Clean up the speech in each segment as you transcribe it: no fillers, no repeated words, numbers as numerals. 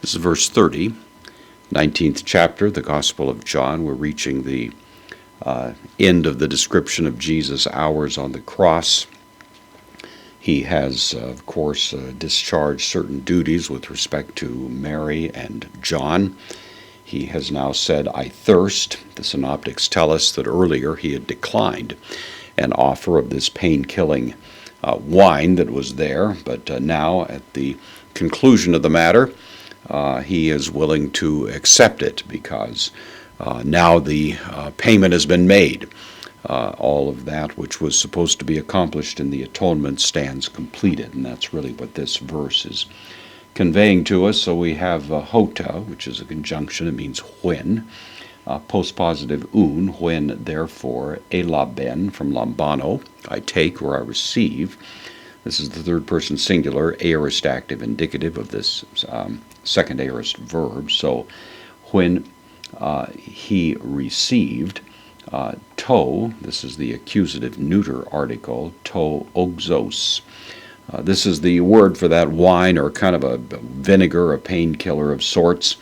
This is verse 30, 19th chapter, the Gospel of John. We're reaching the end of the description of Jesus' hours on the cross. He has, of course, discharged certain duties with respect to Mary and John. He has now said, "I thirst." The synoptics tell us that earlier he had declined an offer of this pain-killing wine that was there, but now at the conclusion of the matter, he is willing to accept it because now the payment has been made. All of that which was supposed to be accomplished in the atonement stands completed, and that's really what this verse is conveying to us. So we have hota, which is a conjunction. It means when. Postpositive un, when, therefore. Elaben, from lambano, I take or I receive. This is the third person singular, aorist active indicative of this second aorist verb. So when he received, to, this is the accusative neuter article, to oxos. This is the word for that wine, or kind of a vinegar, a painkiller of sorts.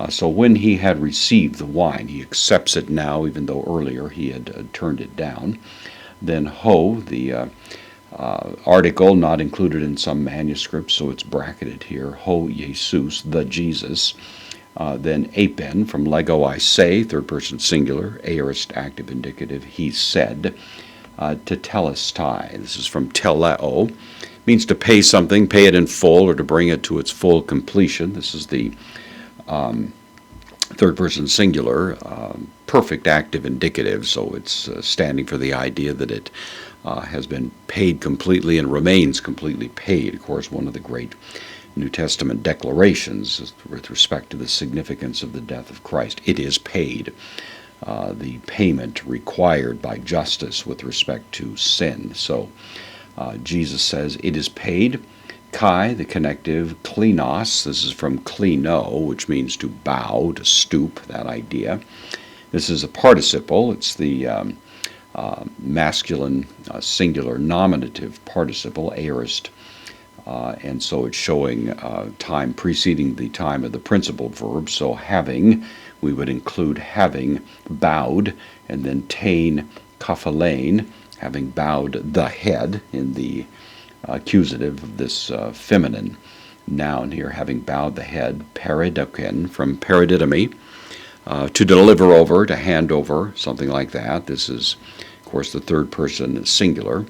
So when he had received the wine, he accepts it now, even though earlier he had turned it down. Then ho, the article not included in some manuscripts, so it's bracketed here, ho Jesus, the Jesus. Then apen, from lego I say, third person singular, aorist active indicative, he said, tetelestai. This is from teleo, means to pay something, pay it in full, or to bring it to its full completion. This is the third person singular, perfect active indicative, so it's standing for the idea that it has been paid completely and remains completely paid. Of course, one of the great New Testament declarations with respect to the significance of the death of Christ. It is paid. The payment required by justice with respect to sin. So Jesus says, it is paid. Kai, the connective, klinos, this is from klino, which means to bow, to stoop, that idea. This is a participle. It's the masculine singular nominative participle, aorist, and so it's showing time preceding the time of the principal verb. So having, we would include having bowed, and then tain, kaphalein, having bowed the head in the accusative of this feminine noun here, having bowed the head, peridoken, from paradidomi, to deliver over, to hand over, something like that. This is, of course, the third person singular,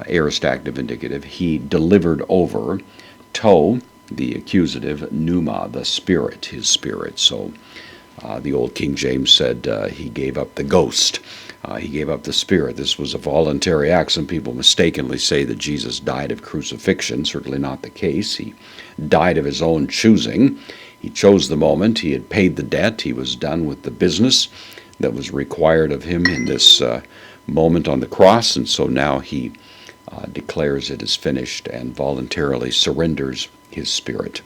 aorist active indicative. He delivered over. To, the accusative, pneuma, the spirit, his spirit. So the old King James said he gave up the ghost. He gave up the spirit. This was a voluntary act. Some people mistakenly say that Jesus died of crucifixion. Certainly not the case. He died of his own choosing. He chose the moment. He had paid the debt. He was done with the business that was required of him in this moment on the cross, and so now he declares it is finished and voluntarily surrenders his spirit.